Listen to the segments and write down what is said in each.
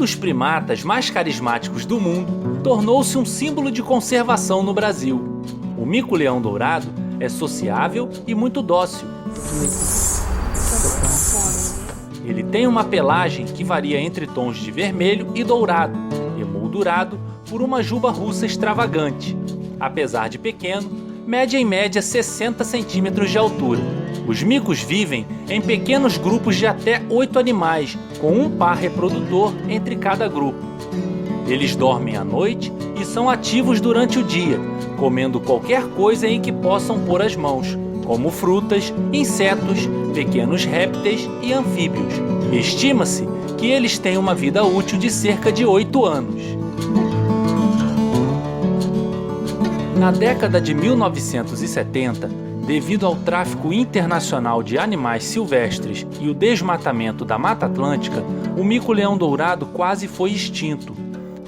dos primatas mais carismáticos do mundo, tornou-se um símbolo de conservação no Brasil. O mico-leão dourado é sociável e muito dócil. Ele tem uma pelagem que varia entre tons de vermelho e dourado, emoldurado por uma juba russa extravagante. Apesar de pequeno, mede em média 60 centímetros de altura. Os micos vivem em pequenos grupos de até 8 animais, com um par reprodutor entre cada grupo. Eles dormem à noite e são ativos durante o dia, comendo qualquer coisa em que possam pôr as mãos, como frutas, insetos, pequenos répteis e anfíbios. Estima-se que eles têm uma vida útil de cerca de 8 anos. Na década de 1970, devido ao tráfico internacional de animais silvestres e o desmatamento da Mata Atlântica, o mico-leão dourado quase foi extinto.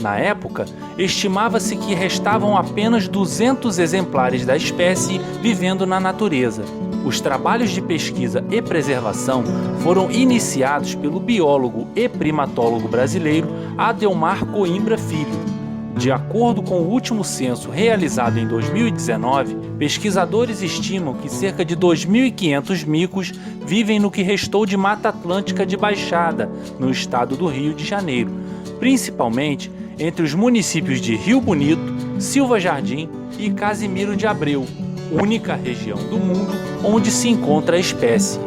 Na época, estimava-se que restavam apenas 200 exemplares da espécie vivendo na natureza. Os trabalhos de pesquisa e preservação foram iniciados pelo biólogo e primatólogo brasileiro Adelmar Coimbra Filho. De acordo com o último censo realizado em 2019, pesquisadores estimam que cerca de 2.500 micos vivem no que restou de Mata Atlântica de Baixada, no estado do Rio de Janeiro, principalmente entre os municípios de Rio Bonito, Silva Jardim e Casimiro de Abreu, única região do mundo onde se encontra a espécie.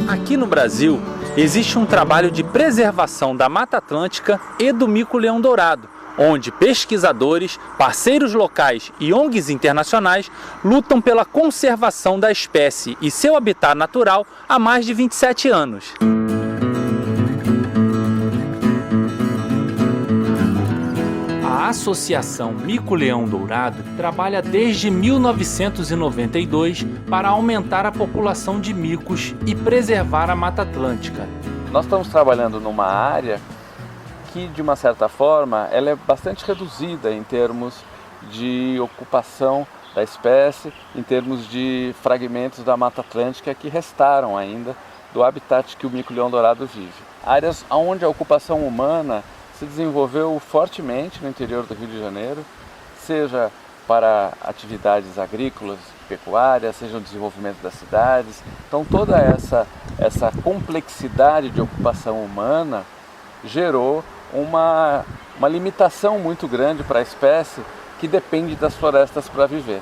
Aqui no Brasil, existe um trabalho de preservação da Mata Atlântica e do mico-leão dourado, onde pesquisadores, parceiros locais e ONGs internacionais lutam pela conservação da espécie e seu habitat natural há mais de 27 anos. A Associação Mico-Leão Dourado trabalha desde 1992 para aumentar a população de micos e preservar a Mata Atlântica. Nós estamos trabalhando numa área que, de uma certa forma, ela é bastante reduzida em termos de ocupação da espécie, em termos de fragmentos da Mata Atlântica que restaram ainda do habitat que o mico-leão dourado vive. Áreas onde a ocupação humana se desenvolveu fortemente no interior do Rio de Janeiro, seja para atividades agrícolas, pecuárias, seja o desenvolvimento das cidades. Então toda essa complexidade de ocupação humana gerou uma limitação muito grande para a espécie que depende das florestas para viver.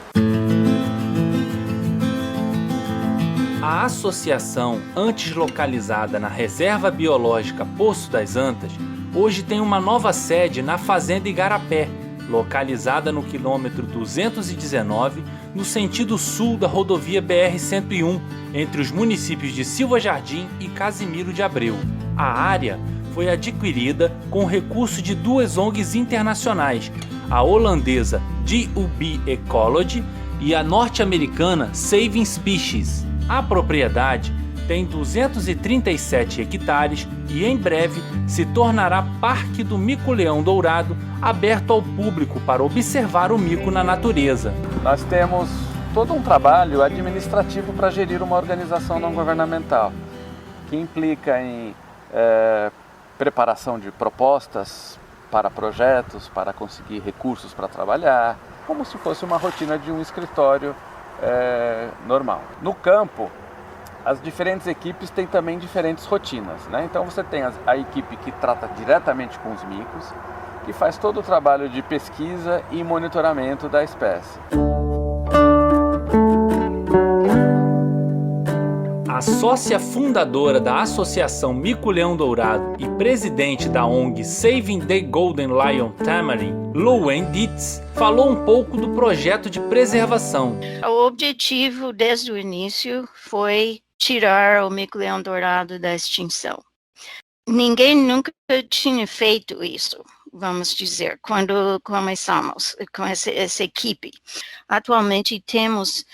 A associação, antes localizada na Reserva Biológica Poço das Antas, hoje tem uma nova sede na Fazenda Igarapé, localizada no quilômetro 219, no sentido sul da rodovia BR-101, entre os municípios de Silva Jardim e Casimiro de Abreu. A área foi adquirida com recurso de duas ONGs internacionais, a holandesa DUB Ecology e a norte-americana Saving Species. A propriedade tem 237 hectares e em breve se tornará Parque do Mico-Leão Dourado, aberto ao público para observar o mico na natureza. Nós temos todo um trabalho administrativo para gerir uma organização não governamental, que implica em preparação de propostas para projetos, para conseguir recursos para trabalhar, como se fosse uma rotina de um escritório normal. No campo, as diferentes equipes têm também diferentes rotinas, né? Então você tem a equipe que trata diretamente com os micos, que faz todo o trabalho de pesquisa e monitoramento da espécie. A sócia fundadora da Associação Mico-Leão Dourado e presidente da ONG Saving the Golden Lion Tamarin, Louane Dietz, falou um pouco do projeto de preservação. O objetivo desde o início foi tirar o mico-leão dourado da extinção. Ninguém nunca tinha feito isso, vamos dizer, quando começamos com essa equipe. Atualmente temos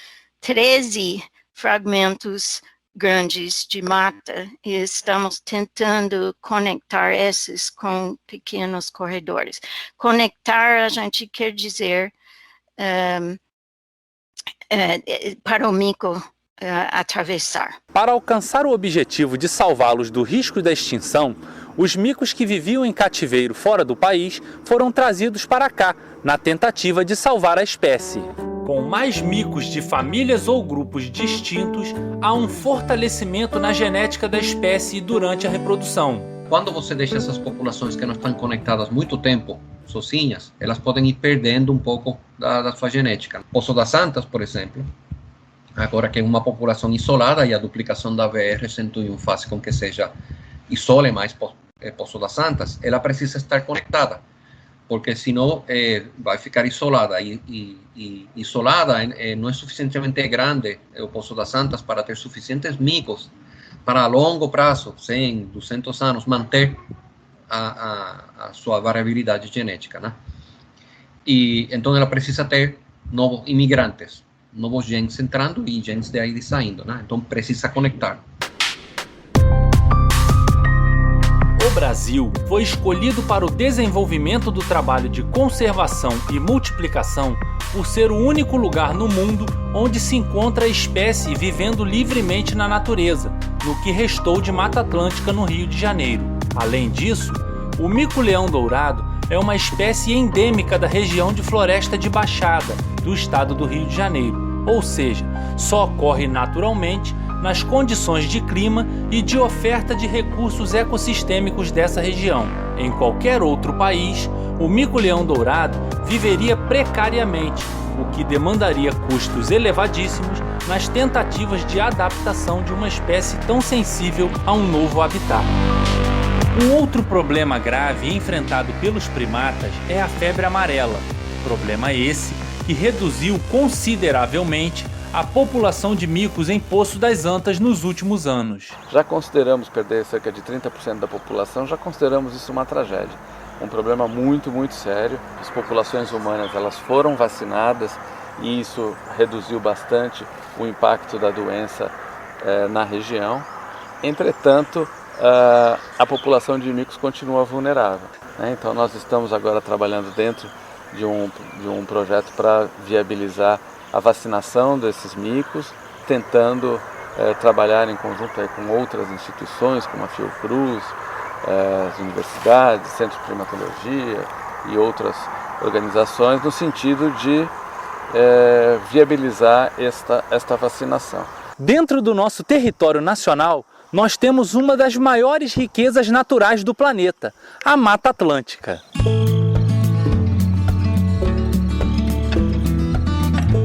13 fragmentos grandes de mata e estamos tentando conectar esses com pequenos corredores. Conectar, a gente quer dizer para o mico atravessar. Para alcançar o objetivo de salvá-los do risco da extinção, os micos que viviam em cativeiro fora do país foram trazidos para cá, na tentativa de salvar a espécie. Com mais micos de famílias ou grupos distintos, há um fortalecimento na genética da espécie durante a reprodução. Quando você deixa essas populações que não estão conectadas muito tempo sozinhas, elas podem ir perdendo um pouco da sua genética. Poço das Santas, por exemplo, agora que é uma população isolada e a duplicação da VR101 faz com que isole mais Poço das Santas, ela precisa estar conectada, porque senão vai ficar isolada e isolada não é suficientemente grande o Poço das Santas para ter suficientes micos para a longo prazo, 100, 200 anos, manter a sua variabilidade genética, né? E então ela precisa ter novos imigrantes, novos genes entrando e genes de aí saindo, né? Então precisa conectar. O Brasil foi escolhido para o desenvolvimento do trabalho de conservação e multiplicação por ser o único lugar no mundo onde se encontra a espécie vivendo livremente na natureza, no que restou de Mata Atlântica no Rio de Janeiro. Além disso, o mico-leão dourado é uma espécie endêmica da região de Floresta de Baixada, do estado do Rio de Janeiro, ou seja, só ocorre naturalmente nas condições de clima e de oferta de recursos ecossistêmicos dessa região. Em qualquer outro país, o mico-leão dourado viveria precariamente, o que demandaria custos elevadíssimos nas tentativas de adaptação de uma espécie tão sensível a um novo habitat. Um outro problema grave enfrentado pelos primatas é a febre amarela, problema esse que reduziu consideravelmente a população de micos em Poço das Antas nos últimos anos. Já consideramos perder cerca de 30% da população, já consideramos isso uma tragédia. Um problema muito, muito sério. As populações humanas elas foram vacinadas e isso reduziu bastante o impacto da doença na região. Entretanto, a população de micos continua vulnerável, né? Então nós estamos agora trabalhando dentro de um projeto para viabilizar a vacinação desses micos, tentando trabalhar em conjunto aí com outras instituições, como a Fiocruz, as universidades, centros de primatologia e outras organizações, no sentido de viabilizar esta vacinação. Dentro do nosso território nacional, nós temos uma das maiores riquezas naturais do planeta, a Mata Atlântica.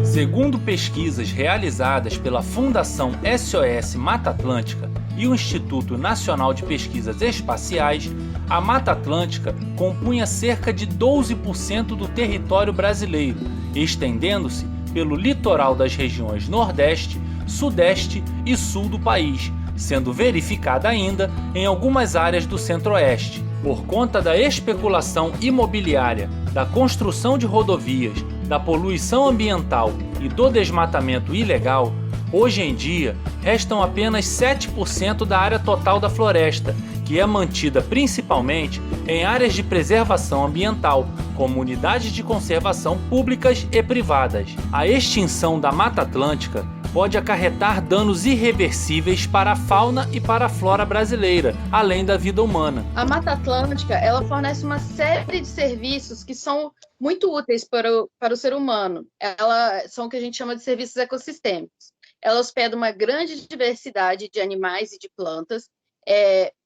Segundo pesquisas realizadas pela Fundação SOS Mata Atlântica e o Instituto Nacional de Pesquisas Espaciais, a Mata Atlântica compunha cerca de 12% do território brasileiro, estendendo-se pelo litoral das regiões Nordeste, Sudeste e Sul do país, sendo verificada ainda em algumas áreas do Centro-Oeste. Por conta da especulação imobiliária, da construção de rodovias, da poluição ambiental e do desmatamento ilegal, hoje em dia restam apenas 7% da área total da floresta, que é mantida principalmente em áreas de preservação ambiental, como unidades de conservação públicas e privadas. A extinção da Mata Atlântica pode acarretar danos irreversíveis para a fauna e para a flora brasileira, além da vida humana. A Mata Atlântica, ela fornece uma série de serviços que são muito úteis para o ser humano. Elas são o que a gente chama de serviços ecossistêmicos. Ela hospeda uma grande diversidade de animais e de plantas,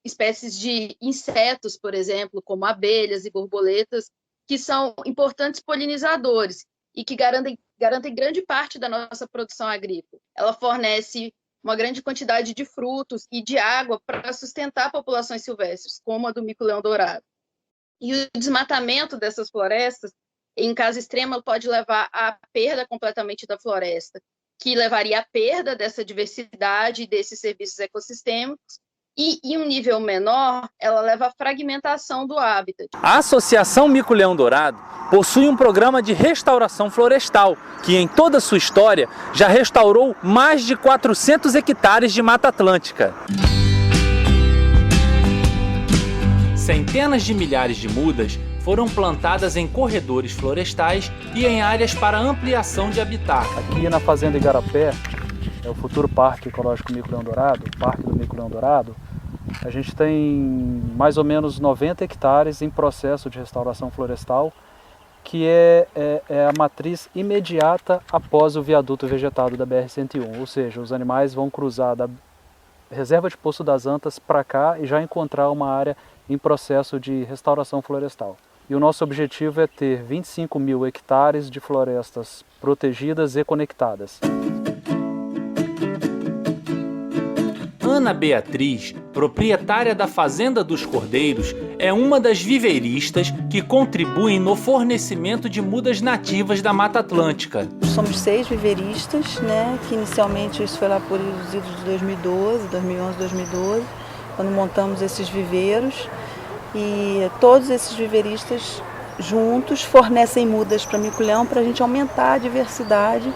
espécies de insetos, por exemplo, como abelhas e borboletas, que são importantes polinizadores e que garantem grande parte da nossa produção agrícola. Ela fornece uma grande quantidade de frutos e de água para sustentar populações silvestres, como a do mico-leão dourado. E o desmatamento dessas florestas, em caso extremo, pode levar à perda completamente da floresta, que levaria à perda dessa diversidade e desses serviços ecossistêmicos, e, em um nível menor, ela leva à fragmentação do hábitat. A Associação Mico-Leão Dourado possui um programa de restauração florestal, que em toda a sua história já restaurou mais de 400 hectares de Mata Atlântica. Centenas de milhares de mudas foram plantadas em corredores florestais e em áreas para ampliação de habitat. Aqui na Fazenda Igarapé, é o futuro Parque Ecológico Mico-Leão Dourado, o Parque do Mico-Leão Dourado, a gente tem mais ou menos 90 hectares em processo de restauração florestal, que é a matriz imediata após o viaduto vegetado da BR-101, ou seja, os animais vão cruzar da reserva de Poço das Antas para cá e já encontrar uma área em processo de restauração florestal. E o nosso objetivo é ter 25 mil hectares de florestas protegidas e conectadas. Ana Beatriz, proprietária da Fazenda dos Cordeiros, é uma das viveiristas que contribuem no fornecimento de mudas nativas da Mata Atlântica. Somos 6 viveiristas, né, que inicialmente isso foi lá por idos de 2012, 2011, 2012, quando montamos esses viveiros. E todos esses viveiristas juntos fornecem mudas para mico-leão para a gente aumentar a diversidade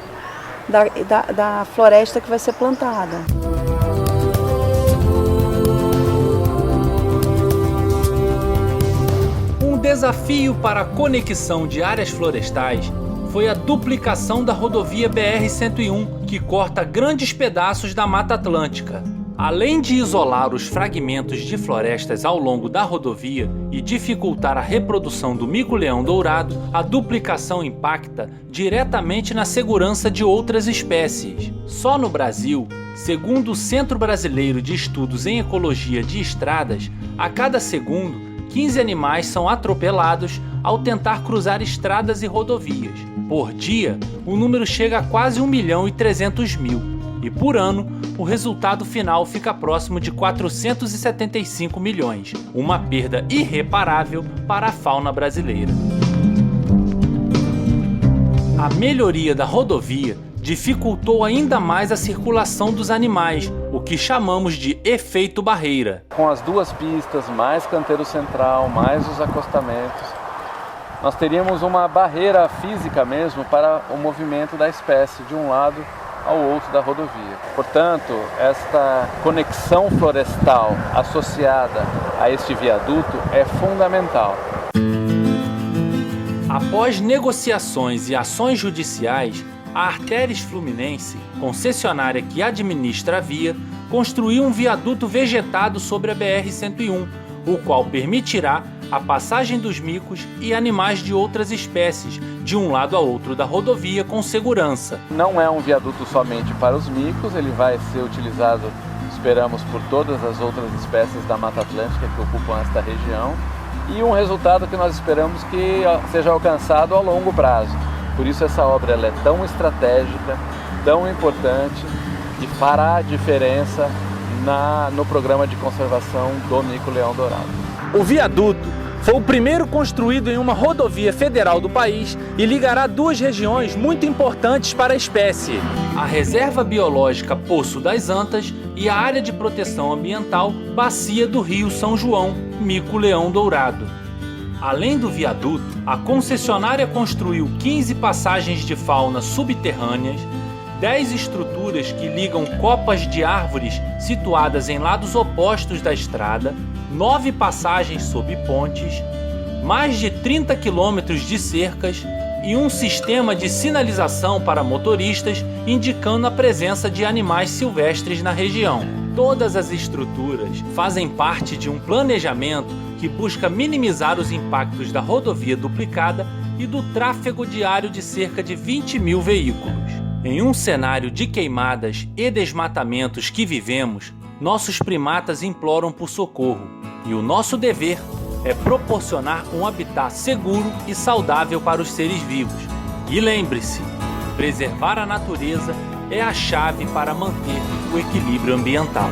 da floresta que vai ser plantada. Um desafio para a conexão de áreas florestais foi a duplicação da rodovia BR-101, que corta grandes pedaços da Mata Atlântica. Além de isolar os fragmentos de florestas ao longo da rodovia e dificultar a reprodução do mico-leão dourado, a duplicação impacta diretamente na segurança de outras espécies. Só no Brasil, segundo o Centro Brasileiro de Estudos em Ecologia de Estradas, a cada segundo, 15 animais são atropelados ao tentar cruzar estradas e rodovias. Por dia, o número chega a quase 1.300.000. E por ano, o resultado final fica próximo de 475 milhões, uma perda irreparável para a fauna brasileira. A melhoria da rodovia dificultou ainda mais a circulação dos animais, o que chamamos de efeito barreira. Com as 2 pistas, mais canteiro central, mais os acostamentos, nós teríamos uma barreira física mesmo para o movimento da espécie de um lado ao outro da rodovia. Portanto, esta conexão florestal associada a este viaduto é fundamental. Após negociações e ações judiciais, a Artéries Fluminense, concessionária que administra a via, construiu um viaduto vegetado sobre a BR-101, o qual permitirá a passagem dos micos e animais de outras espécies, de um lado a outro da rodovia com segurança. Não é um viaduto somente para os micos, ele vai ser utilizado, esperamos, por todas as outras espécies da Mata Atlântica que ocupam esta região, e um resultado que nós esperamos que seja alcançado a longo prazo. Por isso essa obra ela é tão estratégica, tão importante e fará a diferença no programa de conservação do mico-leão dourado. O viaduto foi o primeiro construído em uma rodovia federal do país e ligará 2 regiões muito importantes para a espécie: a Reserva Biológica Poço das Antas e a Área de Proteção Ambiental Bacia do Rio São João, mico-leão dourado. Além do viaduto, a concessionária construiu 15 passagens de fauna subterrâneas, 10 estruturas que ligam copas de árvores situadas em lados opostos da estrada, 9 passagens sob pontes, mais de 30 quilômetros de cercas e um sistema de sinalização para motoristas indicando a presença de animais silvestres na região. Todas as estruturas fazem parte de um planejamento que busca minimizar os impactos da rodovia duplicada e do tráfego diário de cerca de 20 mil veículos. Em um cenário de queimadas e desmatamentos que vivemos, nossos primatas imploram por socorro, e o nosso dever é proporcionar um habitat seguro e saudável para os seres vivos. E lembre-se, preservar a natureza é a chave para manter o equilíbrio ambiental.